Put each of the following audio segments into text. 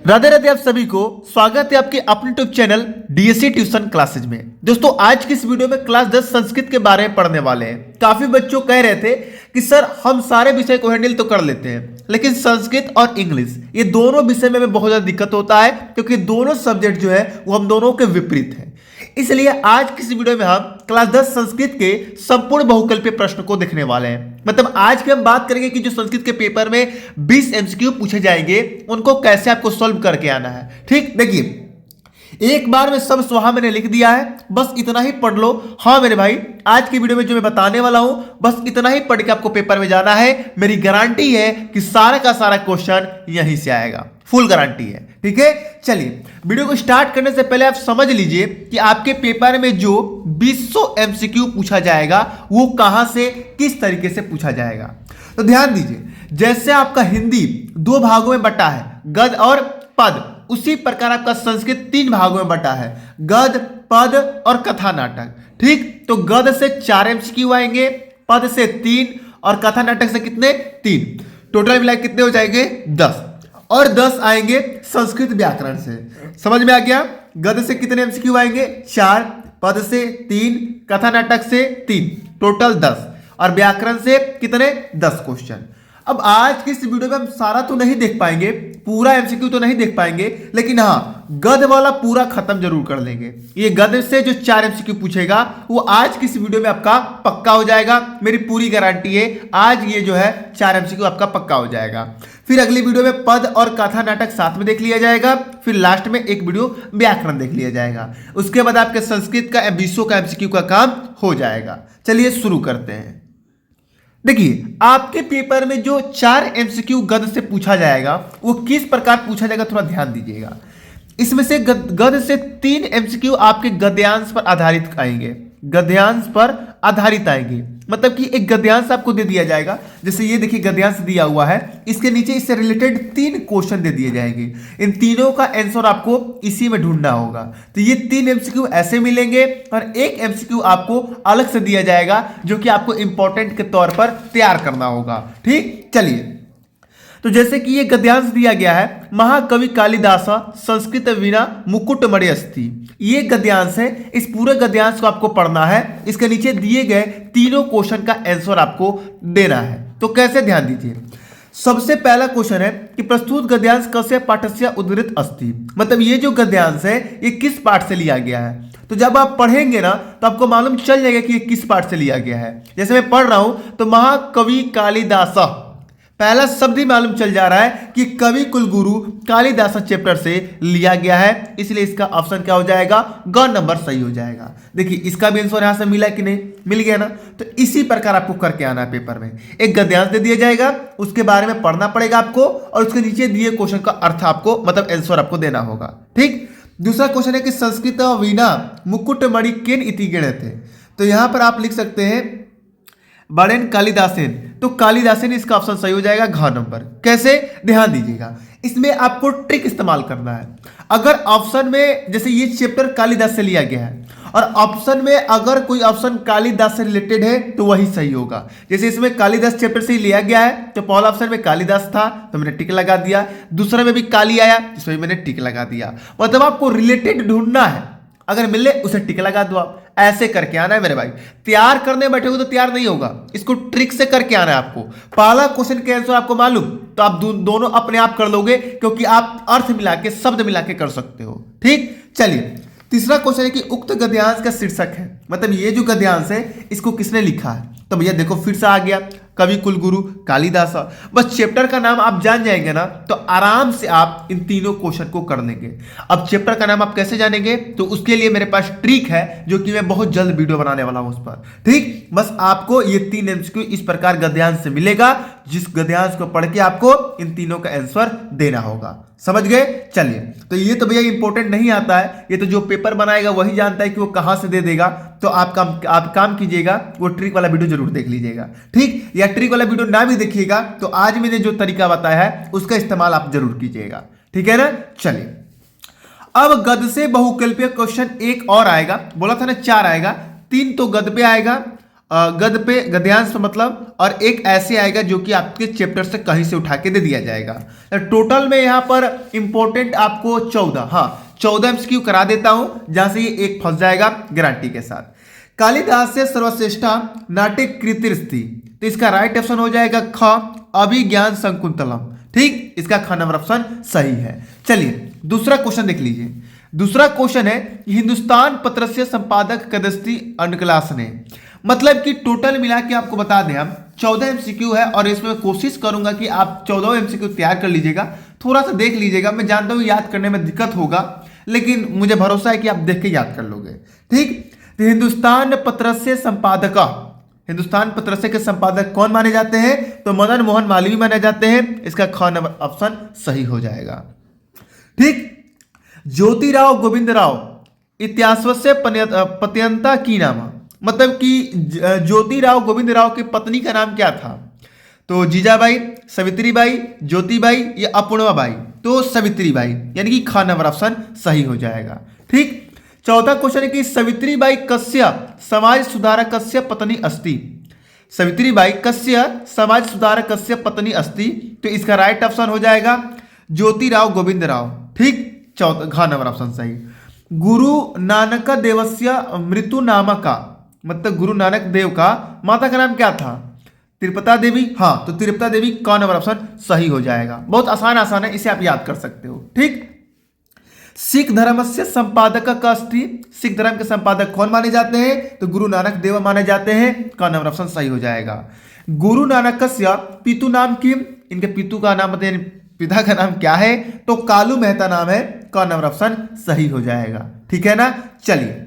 राधे राधे आप सभी को स्वागत है आपके अपने YouTube channel DSC tuition classes में। दोस्तों आज की इस वीडियो में क्लास 10 संस्कृत के बारे में पढ़ने वाले हैं। काफी बच्चों कह रहे थे कि सर हम सारे विषय को हैंडल तो कर लेते हैं लेकिन संस्कृत और इंग्लिश ये दोनों विषय में हमें बहुत ज्यादा दिक्कत होता है क्योंकि दोनों सब्जेक्ट जो है वो हम दोनों के विपरीत है। इसलिए आज की इस वीडियो में हम क्लास 10 संस्कृत के संपूर्ण बहुकल्पीय प्रश्न को देखने वाले हैं। मतलब आज की हम बात करेंगे कि जो संस्कृत के पेपर में 20 एमसीक्यू पूछे जाएंगे उनको कैसे आपको सॉल्व करके आना है। ठीक, देखिए एक बार में सब स्वाहा मैंने लिख दिया है, बस इतना ही पढ़ लो। हाँ मेरे भाई, आज की वीडियो में जो मैं बताने वाला हूं बस इतना ही पढ़ के आपको पेपर में जाना है। मेरी गारंटी है कि सारा का सारा क्वेश्चन यहीं से आएगा, फुल गारंटी है। ठीक है, चलिए वीडियो को स्टार्ट करने से पहले आप समझ लीजिए कि आपके पेपर में जो 200 एमसीक्यू पूछा जाएगा वो कहां से किस तरीके से पूछा जाएगा। तो ध्यान दीजिए, जैसे आपका हिंदी 2 भागों में बटा है, गद्य और पद, उसी प्रकार आपका संस्कृत 3 भागों में बटा है, गद्य, पद और कथा नाटक। ठीक, तो गद्य से 4 एमसीक्यू आएंगे, पद से 3 और कथा नाटक से कितने 3, टोटल मिला कितने हो जाएंगे 10। और 10 आएंगे संस्कृत व्याकरण से। समझ में आ गया? गद्य से कितने एमसीक्यू आएंगे 4, पद से 3, कथा नाटक से 3, टोटल 10 और व्याकरण से कितने 10 क्वेश्चन। अब आज की इस वीडियो में हम सारा तो नहीं देख पाएंगे, पूरा एमसीक्यू तो नहीं देख पाएंगे, लेकिन हाँ गद्य वाला पूरा खत्म जरूर कर लेंगे। ये गद्य से जो 4 एमसीक्यू पूछेगा वो आज की इस वीडियो में आपका पक्का हो जाएगा। मेरी पूरी गारंटी है आज ये जो है 4 एमसीक्यू आपका पक्का हो जाएगा। फिर अगली वीडियो में पद और कथा नाटक साथ में देख लिया जाएगा, फिर लास्ट में एक वीडियो व्याकरण देख लिया जाएगा। उसके बाद आपके संस्कृत का 20 का एमसीक्यू का काम हो जाएगा। चलिए शुरू करते हैं। देखिए आपके पेपर में जो 4 एमसीक्यू गद्य से पूछा जाएगा वो किस प्रकार पूछा जाएगा, थोड़ा ध्यान दीजिएगा। इसमें से गद्य से 3 एमसीक्यू आपके गद्यांश पर आधारित आएंगे, गद्यांश पर आधारित आएंगे। मतलब कि एक गद्यांश आपको दे दिया जाएगा, जैसे ये देखिए गद्यांश दिया हुआ है, इसके नीचे इससे रिलेटेड 3 क्वेश्चन दे दिए जाएंगे। इन तीनों का आंसर आपको इसी में ढूंढना होगा। तो ये 3 एमसीक्यू ऐसे मिलेंगे और एक एमसीक्यू आपको अलग से दिया जाएगा जो कि आपको इंपॉर्टेंट के तौर पर तैयार करना होगा। ठीक, चलिए तो जैसे कि ये गद्यांश दिया गया है, महाकवि कालिदास संस्कृत वीणा मुकुटमणि अस्ति, ये गद्यांश है। इस पूरे गद्यांश को आपको पढ़ना है। इसके नीचे दिए गए तीनों क्वेश्चन का आंसर आपको देना है। तो कैसे, ध्यान दीजिए। सबसे पहला क्वेश्चन है कि प्रस्तुत गद्यांश कस्य पाठस्य उद्धृत अस्ति, मतलब ये जो गद्यांश है ये किस पाठ से लिया गया है। तो जब आप पढ़ेंगे ना तो आपको मालूम चल जाएगा कि ये किस पाठ से लिया गया है। जैसे मैं पढ़ रहा हूं तो महाकवि कालिदास, पहला शब्द ही मालूम चल जा रहा है कि कवि कुलगुरु कालिदास चैप्टर से लिया गया है, इसलिए इसका ऑप्शन क्या हो जाएगा, ग नंबर सही हो जाएगा। देखिए इसका भी आंसर यहां से मिला कि नहीं, मिल गया ना। तो इसी प्रकार आपको करके आना है पेपर में। एक गद्यांश दे दिया जाएगा, उसके बारे में पढ़ना पड़ेगा आपको और उसके नीचे दिए क्वेश्चन का अर्थ आपको, मतलब आंसर आपको देना होगा। ठीक, दूसरा क्वेश्चन है कि संस्कृत वीणा मुकुटमणि केन इति गणित, तो यहां पर आप लिख सकते हैं बड़ेन कालिदासेन, तो कालिदासेन इसका ऑप्शन सही हो जाएगा, घ नंबर। कैसे, ध्यान दीजिएगा, इसमें आपको ट्रिक इस्तेमाल करना है। अगर ऑप्शन में जैसे ये चैप्टर कालिदास से लिया गया है और ऑप्शन में अगर कोई ऑप्शन कालिदास से रिलेटेड है तो वही सही होगा। जैसे इसमें कालिदास चैप्टर से ही लिया गया है तो पहला ऑप्शन में कालिदास था तो मैंने टिक लगा दिया, दूसरे में भी काली आया इसमें मैंने टिक लगा दिया। मतलब आपको रिलेटेड ढूंढना है, अगर मिले उसे टिक लगा दो। आप ऐसे करके आना है मेरे भाई। तैयार करने बैठे हो तो तैयार नहीं होगा, इसको ट्रिक से करके आना है आपको। पहला क्वेश्चन के आंसर आपको मालूम तो आप दोनों अपने आप कर लोगे क्योंकि आप अर्थ मिला के, शब्द मिला के कर सकते हो। ठीक, चलिए तीसरा क्वेश्चन है कि उक्त गद्यांश का शीर्षक है, मतलब ये जो गद्यांश है इसको किसने लिखा है। तो भैया देखो फिर से आ गया कवि कुलगुरु कालिदास। बस चैप्टर का नाम आप जान जाएंगे ना तो आराम से आप इन तीनों क्वेश्चन को कर लेंगे। अब चैप्टर का नाम आप कैसे जानेंगे, तो उसके लिए मेरे पास ट्रिक है जो कि मैं बहुत जल्द वीडियो बनाने वाला हूं उस पर। ठीक, बस आपको ये 3 एमसीक्यू इस प्रकार गद्यांश से मिलेगा, जिस गद्यांश को पढ़ के आपको इन तीनों का आंसर देना होगा। समझ गए? चलिए, तो ये तो भैया इंपॉर्टेंट नहीं आता है, ये तो जो पेपर बनाएगा वही जानता है कि वो कहां से दे देगा। तो आप काम कीजिएगा, वो ट्रिक वाला वीडियो जरूर देख लीजिएगा। ठीक, या ट्रिक वाला वीडियो ना भी देखिएगा तो आज मैंने जो तरीका बताया है उसका इस्तेमाल आप जरूर कीजिएगा। ठीक है ना। चलिए अब गद्य से बहुकल्पीय क्वेश्चन एक और आएगा, बोला था ना 4 आएगा, 3 तो गद्य पे आएगा गद पे गद्यांश मतलब, और एक ऐसे आएगा जो कि आपके चैप्टर से कहीं से उठा के दे दिया जाएगा। टोटल में यहाँ पर इंपॉर्टेंट आपको 14, हाँ 14 एमसीक्यू करा देता हूं, जहां से ये एक फंस जाएगा गारंटी के साथ। कालिदास से सर्वश्रेष्ठा नाट्य कृतिस्ति, तो इसका राइट ऑप्शन हो जाएगा ख अभिज्ञान शकुंतलम। ठीक, इसका ख नंबर ऑप्शन सही है। चलिए दूसरा क्वेश्चन देख लीजिए। दूसरा क्वेश्चन है हिंदुस्तान पत्र से संपादक कदस्ती अन्कलासने, मतलब कि टोटल मिला के आपको बता दें हम 14 एमसीक्यू है, और इसमें मैं कोशिश करूंगा कि आप 14 एमसीक्यू तैयार कर लीजिएगा। थोड़ा सा देख लीजिएगा, मैं जानता हूं याद करने में दिक्कत होगा, लेकिन मुझे भरोसा है कि आप देख के याद कर लोगे। ठीक, तो हिंदुस्तान पत्र से संपादक, हिंदुस्तान पत्रस्य के संपादक कौन माने जाते हैं? तो मदन मोहन मालवीय माने जाते हैं। इसका ख नंबर ऑप्शन सही हो जाएगा। ठीक, ज्योतिराव गोविंदराव इत्याश्वस्य पत्यंता की नाम, मतलब कि ज्योतिराव गोविंदराव की पत्नी का नाम क्या था? तो जीजाबाई, सावित्रीबाई, ज्योतिबाई या अपूर्वाबाई? तो सावित्रीबाई, यानी कि ख नंबर ऑप्शन सही हो जाएगा। ठीक, चौथा क्वेश्चन है कि सावित्रीबाई कस्य समाज सुधारकस्य पत्नी अस्ति, सावित्रीबाई कस्य समाज सुधारकस्य पत्नी अस्ति? तो इसका राइट ऑप्शन हो जाएगा ज्योतिराव गोविंदराव। ठीक, चौथा घ नंबर ऑप्शन सही। गुरु नानक देवस्य मृत्यु नामका, मतलब गुरु नानक देव का माता का नाम क्या था? त्रिपता देवी, हाँ तो त्रिपता देवी, क नंबर ऑप्शन सही हो जाएगा। बहुत आसान है, इसे आप याद कर सकते हो। ठीक, सिख धर्म से संपादक का अस्ति, सिख धर्म के संपादक कौन माने जाते हैं? तो गुरु नानक देव माने जाते हैं। का नंबर ऑप्शन सही हो जाएगा। गुरु नानक पितु नाम की, इनके पितु का नाम बताइए, पिता का नाम क्या है? तो कालू मेहता नाम है। का नंबर ऑप्शन सही हो जाएगा। ठीक है ना। चलिए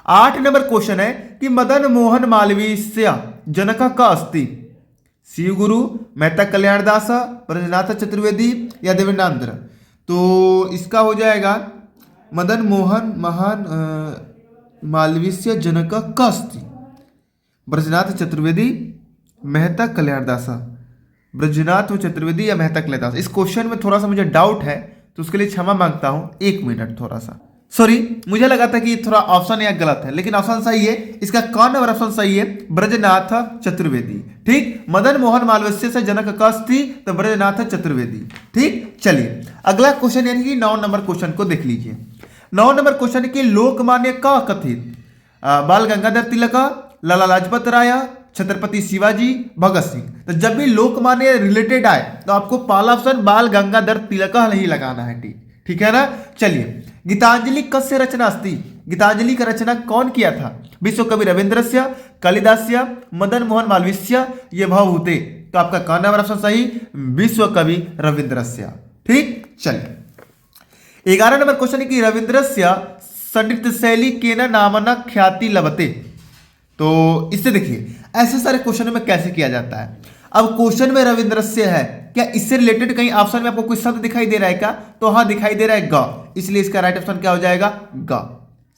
8 नंबर क्वेश्चन है कि मदन मोहन मालवीय जनक का अस्ति, शिव गुरु, मेहता कल्याणदास, ब्रजनाथ चतुर्वेदी या देवेंद्र? तो इसका हो जाएगा मदन मोहन महान मालवीय जनक का अस्ति, ब्रजनाथ चतुर्वेदी, मेहता कल्याणदास, ब्रजनाथ चतुर्वेदी या मेहता कल्याणदास। इस क्वेश्चन में थोड़ा सा मुझे डाउट है, तो उसके लिए क्षमा मांगता हूं। 1 मिनट, थोड़ा सा सॉरी, मुझे लगा था कि थोड़ा ऑप्शन यहाँ गलत है, लेकिन ऑप्शन सही है। इसका कौन नंबर ऑप्शन सही है? ब्रजनाथ चतुर्वेदी। ठीक, मदन मोहन मालवीय से जनक का अस्ति, तो ब्रजनाथ चतुर्वेदी। ठीक, चलिए अगला क्वेश्चन यानी कि 9 नंबर क्वेश्चन को देख लीजिए। 9 नंबर क्वेश्चन की लोकमान्य का कथित बाल गंगाधर तिलक, लाला लाजपत राय, छत्रपति शिवाजी, भगत सिंह? तो जब भी लोकमान्य रिलेटेड आए तो आपको पहला ऑप्शन बाल गंगाधर तिलक नहीं लगाना है। ठीक है ना। चलिए गीतांजलि कस्य रचना अस्ति, गीतांजलि का रचना कौन किया था? विश्व कवि रविंद्रस्य, कालिदास्य, मदन मोहन मालवीय ये भवभूते? तो आपका कौन नंबर ऑप्शन सही? विश्व कवि रविंद्रस्य। ठीक, चलिए 11 नंबर क्वेश्चन है कि रविंद्रस्य संगीत शैली केन नामना ख्याति लभते? तो इससे देखिए ऐसे सारे क्वेश्चन में कैसे किया जाता है। अब क्वेश्चन में रविंद्रस्य है, क्या इससे रिलेटेड कहीं ऑप्शन में आपको कोई शब्द दिखाई दे रहा है क्या? तो हाँ दिखाई दे रहा है, ग, इसलिए इसका राइट ऑप्शन क्या हो जाएगा? ग।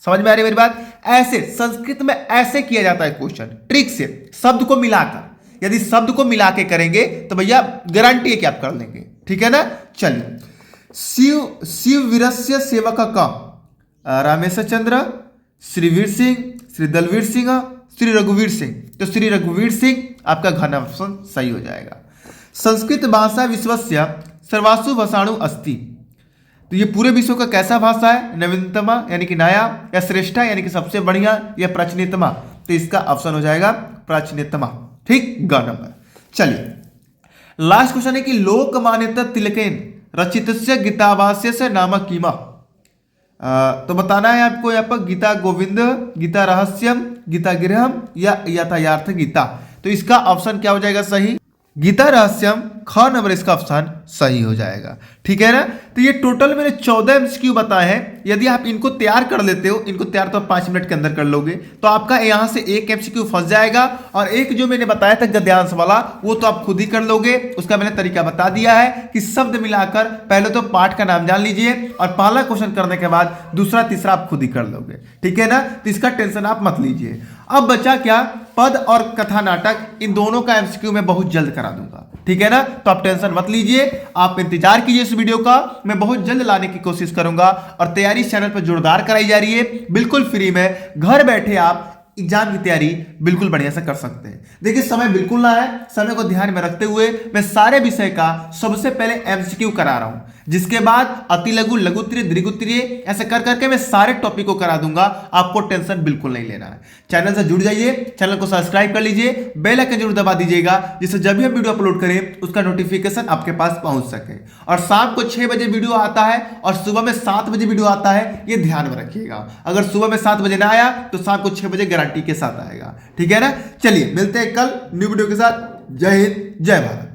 समझ में आ रही है मेरी बात? ऐसे संस्कृत में ऐसे किया जाता है क्वेश्चन, ट्रिक से, शब्द को मिलाकर। यदि शब्द को मिला के करेंगे तो भैया गारंटी है कि आप कर लेंगे। ठीक है ना। चलिए शिव वीरस्य सेवक का रामेश्वर चंद्र, श्रीवीर सिंह, श्री दलवीर सिंह, श्री रघुवीर सिंह? तो श्री रघुवीर सिंह आपका घ नंबर ऑप्शन सही हो जाएगा। संस्कृत भाषा विश्वस्य सर्वासु भाषाणु अस्ति, तो ये पूरे विश्व का कैसा भाषा है? नवीनतमा यानी कि नया, या श्रेष्ठा यानी कि सबसे बढ़िया, या प्राचीनतमा? तो इसका ऑप्शन हो जाएगा प्राचीनतमा। ठीक, ग नंबर। चलिए लास्ट क्वेश्चन है कि लोकमान्य तिलकेन रचित गीताभाष्य से नाम कीमा? तो बताना है आपको यहाँ पर गीता गोविंद, गीता रहस्यम, गीता गृहम या यथार्थ गीता? तो इसका ऑप्शन क्या हो जाएगा सही? गीता रहस्यम, ख नंबर इसका ऑप्शन सही हो जाएगा। ठीक है ना। तो ये टोटल मैंने 14 एमसीक्यू बताए हैं। यदि आप इनको तैयार कर लेते हो, इनको तैयार तो 5 मिनट के अंदर कर लोगे, तो आपका यहां से 1 एमसीक्यू फंस जाएगा, और एक जो मैंने बताया था गद्यांश वाला वो तो आप खुद ही कर लोगे। उसका मैंने तरीका बता दिया है कि शब्द मिलाकर पहले तो पाठ का नाम जान लीजिए, और पहला क्वेश्चन करने के बाद दूसरा तीसरा आप खुद ही कर लोगे। ठीक है ना। तो इसका टेंशन आप मत लीजिए। अब बचा क्या? पद और कथा नाटक, इन दोनों का एमसीक्यू मैं बहुत जल्द करा दूंगा। ठीक है ना। तो आप टेंशन मत लीजिए, आप इंतजार कीजिए इस वीडियो का, मैं बहुत जल्द लाने की कोशिश करूंगा। और तैयारी इस चैनल पर जोरदार कराई जा रही है, बिल्कुल फ्री में। घर बैठे आप एग्जाम की तैयारी बिल्कुल बढ़िया से कर सकते हैं। देखिए समय बिल्कुल ना है, समय को ध्यान में रखते हुए मैं सारे विषय का सबसे पहले एमसीक्यू करा रहा हूं, जिसके बाद अति लघु, लघु उत्तरीय, दीर्घ उत्तरीय ऐसे कर करके मैं सारे टॉपिक को करा दूंगा। आपको टेंशन बिल्कुल नहीं लेना है। चैनल से जुड़ जाइए, चैनल को सब्सक्राइब कर लीजिए, बेल आइकन जरूर दबा दीजिएगा, जिससे जब भी हम वीडियो अपलोड करें उसका नोटिफिकेशन आपके पास पहुंच सके। और शाम को 6 बजे वीडियो आता है और सुबह में 7 बजे वीडियो आता है, ये ध्यान में रखिएगा। अगर सुबह में 7 बजे ना आया तो शाम को 6 बजे गारंटी के साथ आएगा। ठीक है ना? चलिए मिलते हैं कल न्यू वीडियो के साथ। जय हिंद, जय भारत।